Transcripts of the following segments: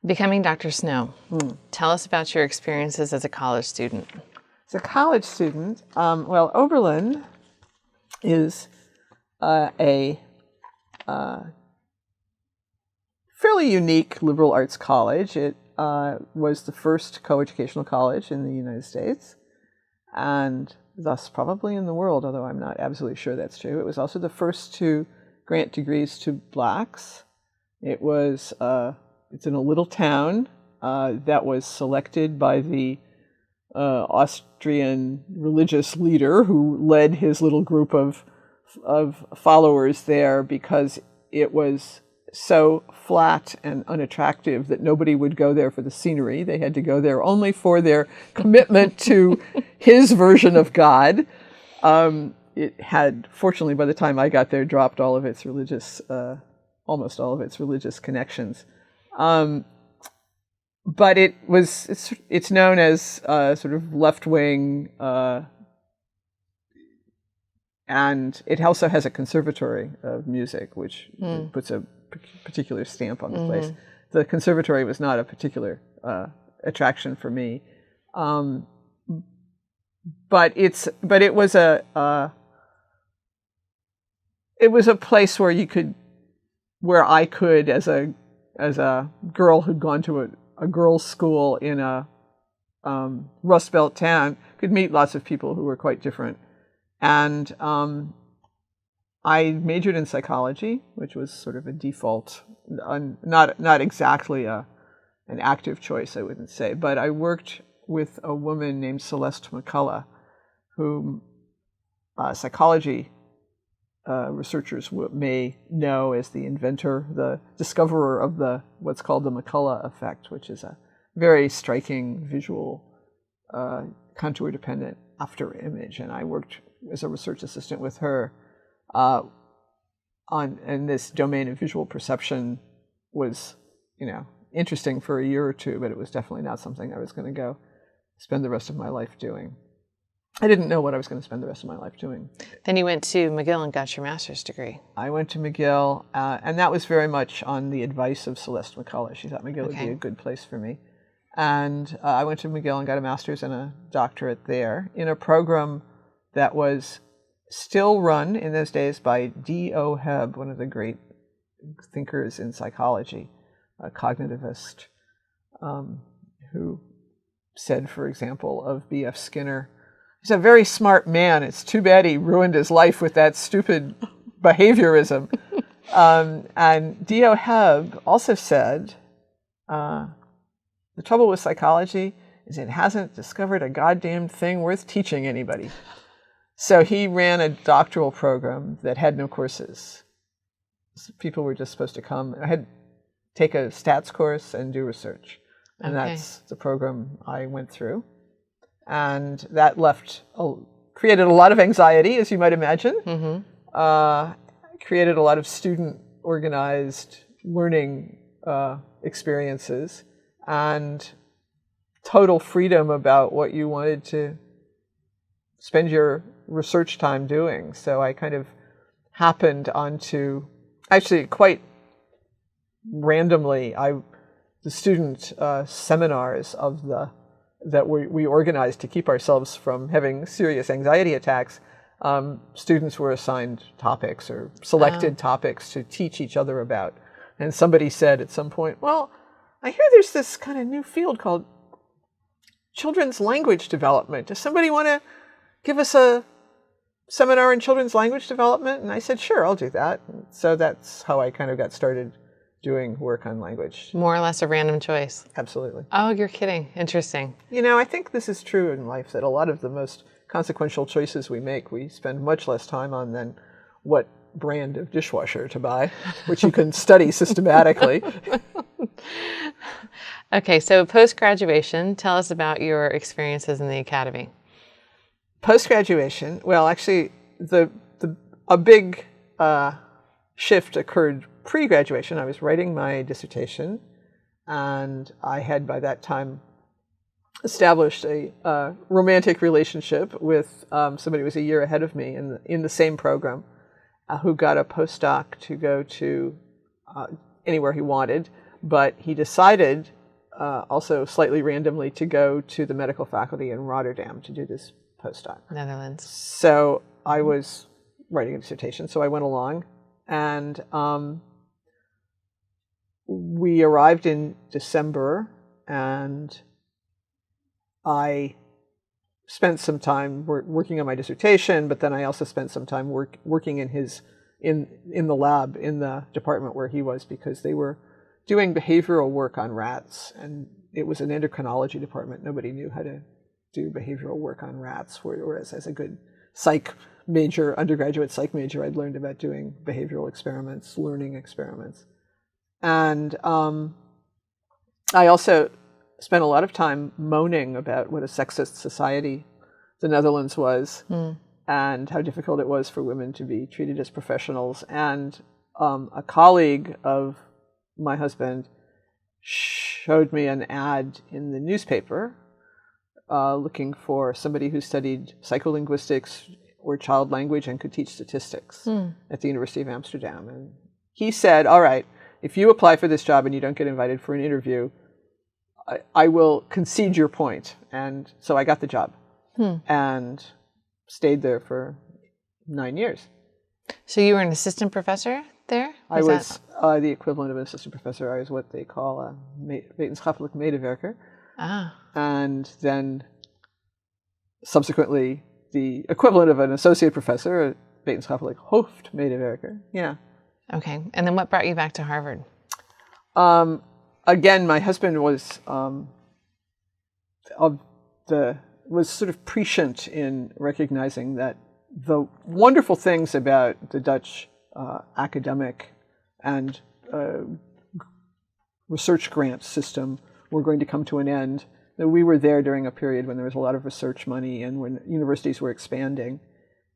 Becoming Dr. Snow. Tell us about your experiences as a college student. As a college student, well, Oberlin is a fairly unique liberal arts college. It was the first coeducational college in the United States, and thus probably in the world, although I'm not absolutely sure that's true. It was also the first to grant degrees to blacks. It's in a little town that was selected by the Austrian religious leader who led his little group of followers there because it was so flat and unattractive that nobody would go there for the scenery. They had to go there only for their commitment to his version of God. It had, fortunately, by the time I got there, dropped all of its religious, almost all of its religious connections. But it's known as sort of left-wing, and it also has a conservatory of music, which puts a particular stamp on the place. The conservatory was not a particular attraction for me, but it was a place where I could, as a girl who'd gone to a girls' school in a Rust Belt town, could meet lots of people who were quite different. And I majored in psychology, which was sort of a default, not exactly an active choice, I wouldn't say. But I worked with a woman named Celeste McCullough, whom psychology researchers may know as the inventor, the discoverer of what's called the McCullough effect, which is a very striking visual contour-dependent after image. And I worked as a research assistant with her and this domain of visual perception was, interesting for a year or two, but it was definitely not something I was going to go spend the rest of my life doing. I didn't know what I was going to spend the rest of my life doing. Then you went to McGill and got your master's degree. I went to McGill, and that was very much on the advice of Celeste McCullough. She thought McGill would be a good place for me. And I went to McGill and got a master's and a doctorate there in a program that was still run in those days by D.O. Hebb, one of the great thinkers in psychology, a cognitivist, who said, for example, of B.F. Skinner, he's a very smart man. It's too bad he ruined his life with that stupid behaviorism. And D.O. Hebb also said, the trouble with psychology is it hasn't discovered a goddamn thing worth teaching anybody. So he ran a doctoral program that had no courses. So people were just supposed to come. I had to take a stats course and do research. And that's the program I went through. And that created a lot of anxiety, as you might imagine. Created a lot of student-organized learning experiences and total freedom about what you wanted to spend your research time doing. So I kind of happened onto, actually quite randomly, the student seminars that we organized to keep ourselves from having serious anxiety attacks. Students were assigned topics or selected topics to teach each other about. And somebody said at some point, well, I hear there's this kind of new field called children's language development. Does somebody want to give us a seminar in children's language development? And I said, sure, I'll do that. And so that's how I kind of got started doing work on language. More or less a random choice. Absolutely. Oh, you're kidding. Interesting. I think this is true in life, that a lot of the most consequential choices we make, we spend much less time on than what brand of dishwasher to buy, which you can study systematically. Okay, so post-graduation, tell us about your experiences in the academy. Post-graduation, well, actually, a big shift occurred pre-graduation. I was writing my dissertation, and I had by that time established a romantic relationship with somebody who was a year ahead of me in the same program, who got a postdoc to go to anywhere he wanted. but he decided, also slightly randomly, to go to the medical faculty in Rotterdam to do this postdoc. Netherlands. So I was writing a dissertation, so I went along, and we arrived in December, and I spent some time working on my dissertation, but then I also spent some time working in the lab in the department where he was, because they were doing behavioral work on rats, and it was an endocrinology department. Nobody knew how to do behavioral work on rats, whereas as a good psych major, undergraduate psych major, I'd learned about doing behavioral experiments, learning experiments. And I also spent a lot of time moaning about what a sexist society the Netherlands was, and how difficult it was for women to be treated as professionals. And a colleague of my husband showed me an ad in the newspaper looking for somebody who studied psycholinguistics or child language and could teach statistics at the University of Amsterdam. And he said, all right, if you apply for this job and you don't get invited for an interview, I will concede your point. And so I got the job and stayed there for 9 years. So you were an assistant professor there? I was the equivalent of an assistant professor. I was what they call a wetenschappelijk medewerker. And then subsequently the equivalent of an associate professor, a wetenschappelijk hoofdmedewerker. Yeah. Okay. And then what brought you back to Harvard? Again, my husband was sort of prescient in recognizing that the wonderful things about the Dutch academic and research grant system were going to come to an end. We were there during a period when there was a lot of research money and when universities were expanding.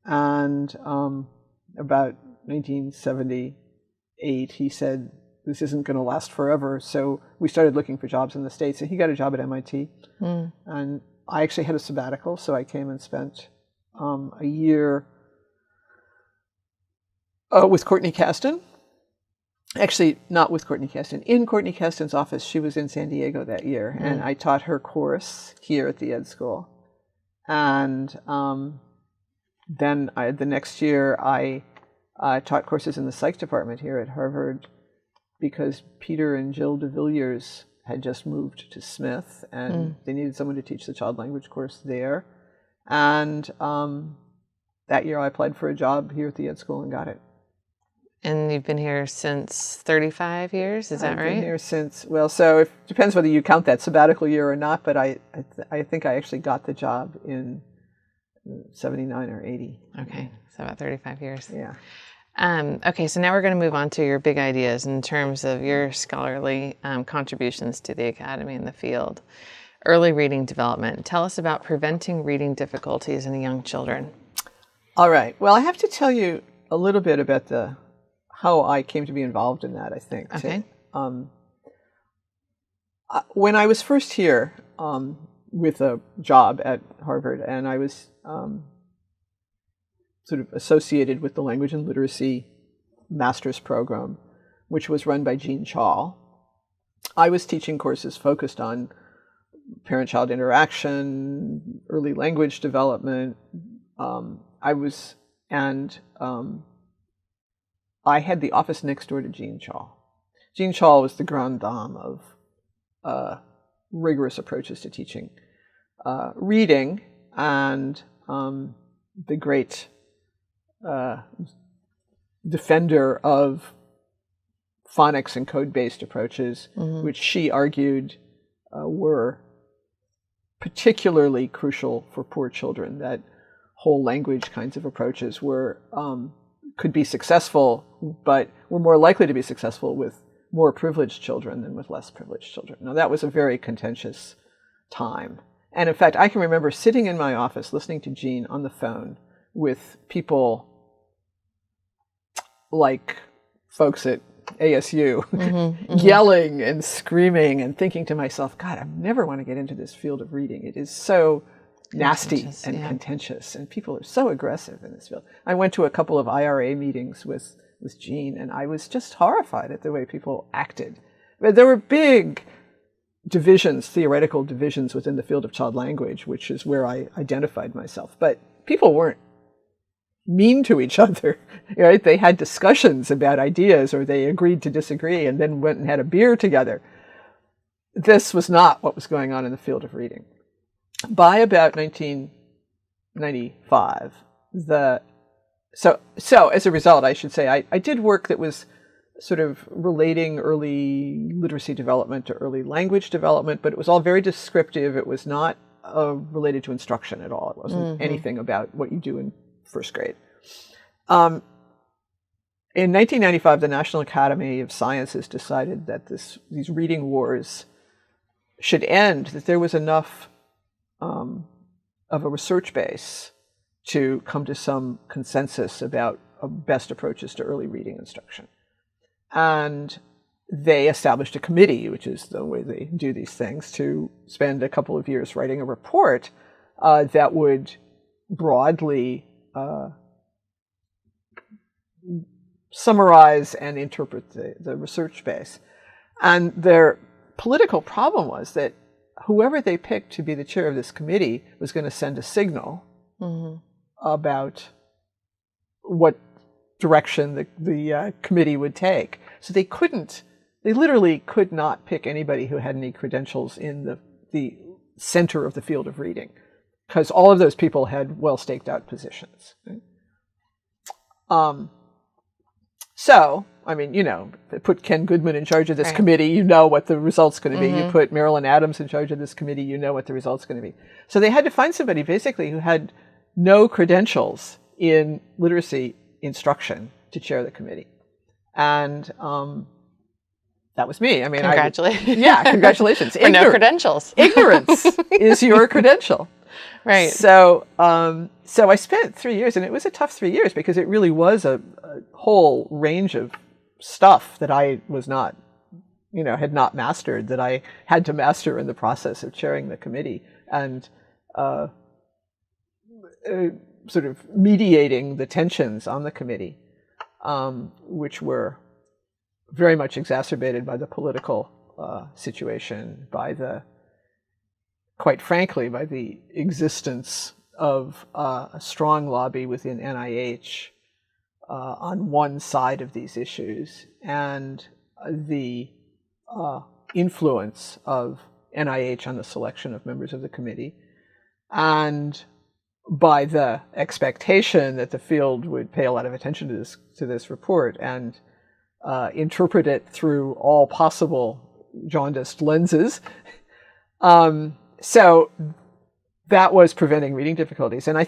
And about 1978, he said, this isn't going to last forever. So we started looking for jobs in the States, and he got a job at MIT. And I actually had a sabbatical, so I came and spent a year with Courtney Caston. Actually, not with Courtney Caston. In Courtney Caston's office. She was in San Diego that year, and I taught her course here at the Ed School. And then the next year, I taught courses in the psych department here at Harvard, because Peter and Jill de Villiers had just moved to Smith, and they needed someone to teach the child language course there. And that year I applied for a job here at the Ed School and got it. And you've been here since 35 years, is that right? I've been here since, well, so it depends whether you count that sabbatical year or not, but I think I actually got the job in 79 or 80. Okay, so about 35 years. Yeah. Okay, so now we're going to move on to your big ideas in terms of your scholarly contributions to the academy and the field. Early reading development. Tell us about preventing reading difficulties in young children. All right. Well, I have to tell you a little bit about how I came to be involved in that, I think. Okay. When I was first here with a job at Harvard, and I was sort of associated with the Language and Literacy Master's Program, which was run by Jean Chall, I was teaching courses focused on parent-child interaction, early language development. I had the office next door to Jean Chall. Jean Chall was the grande dame of rigorous approaches to teaching reading, and the great defender of phonics and code-based approaches, which she argued were particularly crucial for poor children, that whole language kinds of approaches could be successful, but were more likely to be successful with more privileged children than with less privileged children. Now, that was a very contentious time. And in fact, I can remember sitting in my office listening to Jean on the phone with people like folks at ASU yelling and screaming and thinking to myself, God, I never want to get into this field of reading. It is so nasty and contentious, and people are so aggressive in this field. I went to a couple of IRA meetings with Jean, and I was just horrified at the way people acted. But there were big divisions, theoretical divisions within the field of child language, which is where I identified myself. But people weren't mean to each other, right? They had discussions about ideas, or they agreed to disagree and then went and had a beer together. This was not what was going on in the field of reading. By about 1995, so as a result, I should say, I did work that was sort of relating early literacy development to early language development, but it was all very descriptive. It was not related to instruction at all. It wasn't anything about what you do in first grade. In 1995, the National Academy of Sciences decided that these reading wars should end, that there was enough of a research base to come to some consensus about best approaches to early reading instruction. And they established a committee, which is the way they do these things, to spend a couple of years writing a report that would broadly summarize and interpret the research base. And their political problem was that whoever they picked to be the chair of this committee was going to send a signal about what direction the committee would take. So they literally could not pick anybody who had any credentials in the center of the field of reading, because all of those people had well staked out positions. Right? So, I mean, they put Ken Goodman in charge of this committee, you know what the result's going to be. You put Marilyn Adams in charge of this committee, you know what the result's going to be. So they had to find somebody basically who had no credentials in literacy instruction to chair the committee. And that was me. I mean, congratulations. Congratulations. For no credentials. Ignorance is your credential. Right. So I spent 3 years, and it was a tough 3 years because it really was a whole range of stuff that I was not, had not mastered, that I had to master in the process of chairing the committee and sort of mediating the tensions on the committee, which were very much exacerbated by the political situation, quite frankly, by the existence of a strong lobby within NIH on one side of these issues, and the influence of NIH on the selection of members of the committee, and by the expectation that the field would pay a lot of attention to this report and interpret it through all possible jaundiced lenses. So that was preventing reading difficulties. And I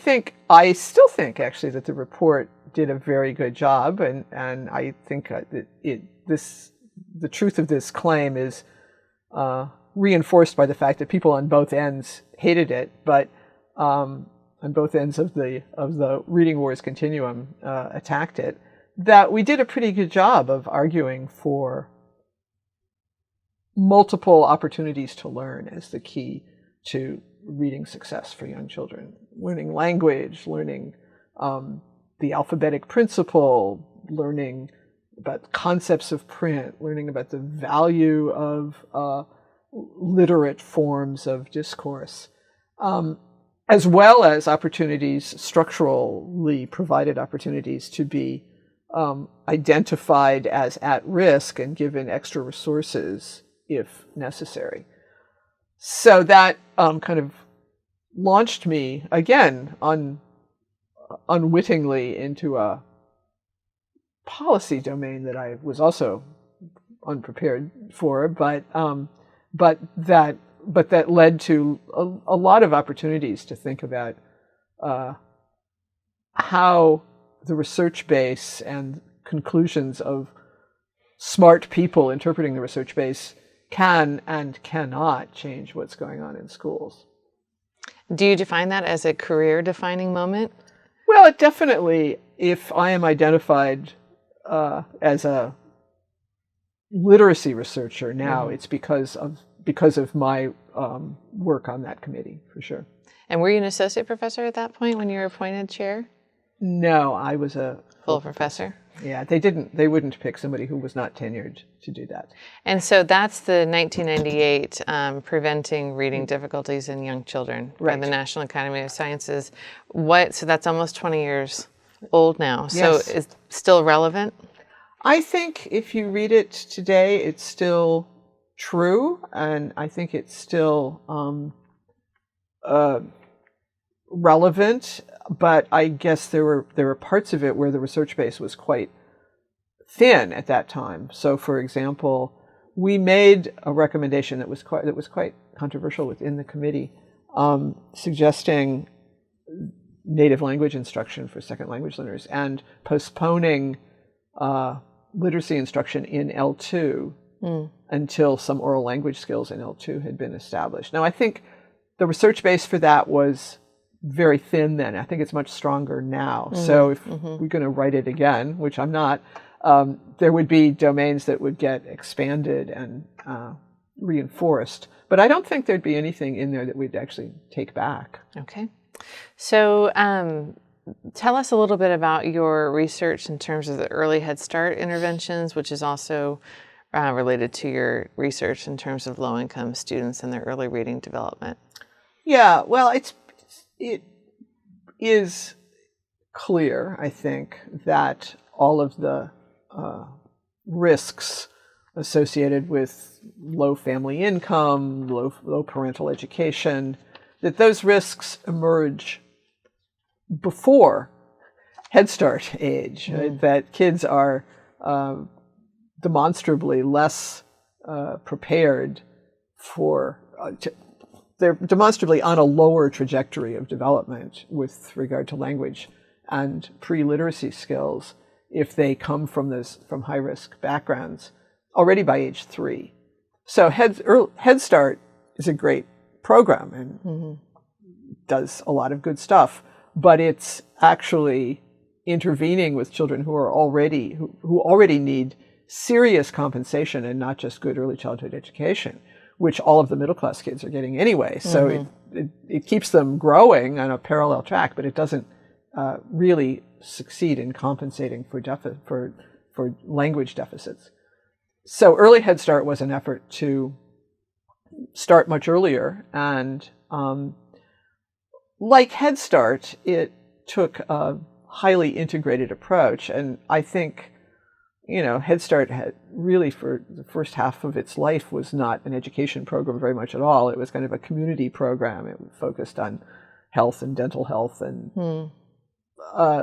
still think actually that the report did a very good job. And I think that the truth of this claim is reinforced by the fact that people on both ends hated it, but on both ends of the reading wars continuum attacked it, that we did a pretty good job of arguing for multiple opportunities to learn as the key to reading success for young children. Learning language, learning the alphabetic principle, learning about concepts of print, learning about the value of literate forms of discourse, as well as opportunities, structurally provided opportunities to be identified as at risk and given extra resources if necessary. So that kind of launched me again unwittingly into a policy domain that I was also unprepared for, but that led to a lot of opportunities to think about how the research base and conclusions of smart people interpreting the research base can and cannot change what's going on in schools. Do you define that as a career-defining moment? Well, it definitely, if I am identified as a literacy researcher now, it's because of my work on that committee, for sure. And were you an associate professor at that point when you were appointed chair? No, I was a full professor. Yeah, they wouldn't pick somebody who was not tenured to do that. And so that's the 1998 Preventing Reading Difficulties in Young Children by the National Academy of Sciences. So that's almost 20 years old now. So Yes. is still relevant? I think if you read it today, it's still true, and I think it's still relevant. But I guess there were parts of it where the research base was quite thin at that time. So, for example, we made a recommendation that was quite controversial within the committee, suggesting native language instruction for second language learners and postponing literacy instruction in L2 until some oral language skills in L2 had been established. Now, I think the research base for that was very thin then. I think it's much stronger now. So if we're going to write it again, which I'm not, there would be domains that would get expanded and reinforced. But I don't think there'd be anything in there that we'd actually take back. Okay. So tell us a little bit about your research in terms of the early Head Start interventions, which is also related to your research in terms of low-income students and their early reading development. Yeah, well, it is clear, I think, that all of the risks associated with low family income, low parental education, that those risks emerge before Head Start age, right? That kids are demonstrably less prepared for they're demonstrably on a lower trajectory of development with regard to language and pre-literacy skills if they come from high-risk backgrounds already by age 3. So Head Start is a great program and does a lot of good stuff, but it's actually intervening with children who already need serious compensation and not just good early childhood education, which all of the middle class kids are getting anyway. So it keeps them growing on a parallel track, but it doesn't really succeed in compensating for language deficits. So early Head Start was an effort to start much earlier, and like Head Start, it took a highly integrated approach, and I think Head Start had really, for the first half of its life, was not an education program very much at all. It was kind of a community program. It focused on health and dental health and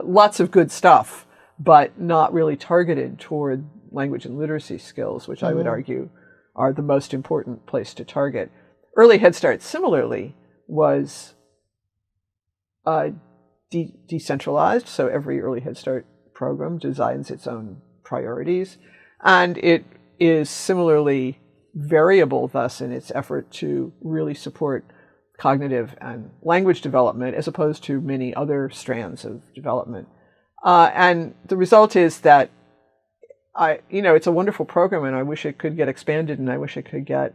lots of good stuff, but not really targeted toward language and literacy skills, which I would argue are the most important place to target. Early Head Start, similarly, was decentralized, so every early Head Start program designs its own priorities, and it is similarly variable thus in its effort to really support cognitive and language development as opposed to many other strands of development. And the result is that it's a wonderful program, and I wish it could get expanded, and I wish it could get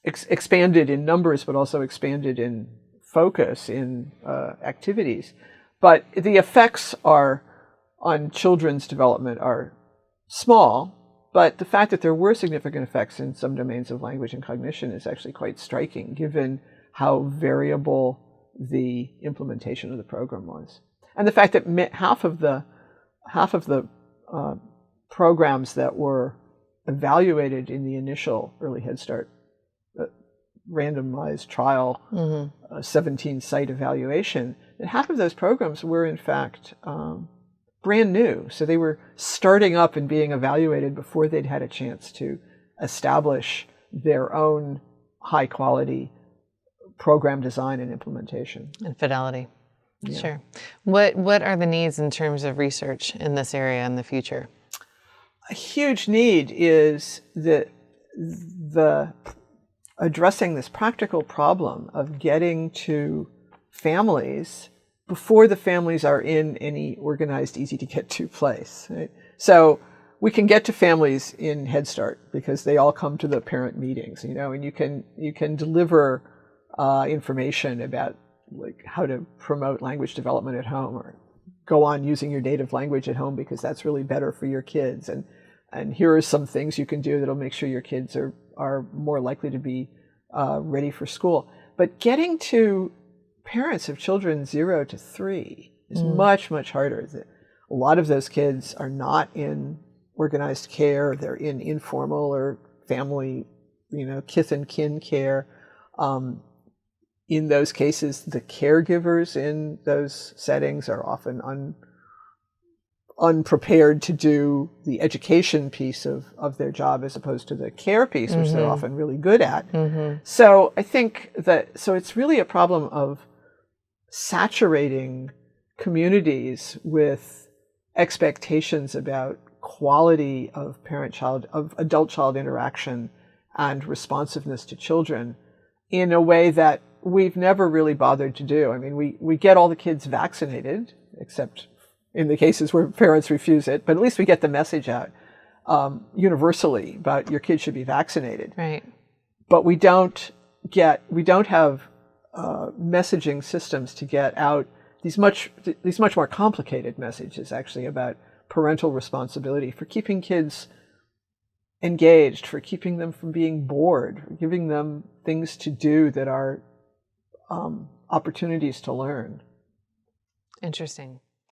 expanded in numbers, but also expanded in focus, in activities. But the effects on children's development are small, but the fact that there were significant effects in some domains of language and cognition is actually quite striking, given how variable the implementation of the program was. And the fact that half of the programs that were evaluated in the initial early Head Start randomized trial, 17-site evaluation, that half of those programs were in fact brand new. So they were starting up and being evaluated before they'd had a chance to establish their own high-quality program design and implementation. And fidelity. Yeah. Sure. What are the needs in terms of research in this area in the future? A huge need is the addressing this practical problem of getting to families before the families are in any organized, easy-to-get-to place. Right? So we can get to families in Head Start because they all come to the parent meetings, and you can deliver information about like how to promote language development at home, or go on using your native language at home because that's really better for your kids. And here are some things you can do that'll make sure your kids are more likely to be ready for school. But getting to parents of children 0 to 3 is much, much harder. A lot of those kids are not in organized care. They're in informal or family, kith and kin care. In those cases, the caregivers in those settings are often unprepared to do the education piece of their job as opposed to the care piece, which they're often really good at. So I think so it's really a problem of saturating communities with expectations about quality of adult-child interaction and responsiveness to children in a way that we've never really bothered to do. I mean, we get all the kids vaccinated, except in the cases where parents refuse it, but at least we get the message out universally about your kid should be vaccinated. Right. But we don't have messaging systems to get out these much more complicated messages, actually, about parental responsibility for keeping kids engaged, for keeping them from being bored, for giving them things to do that are opportunities to learn. Interesting.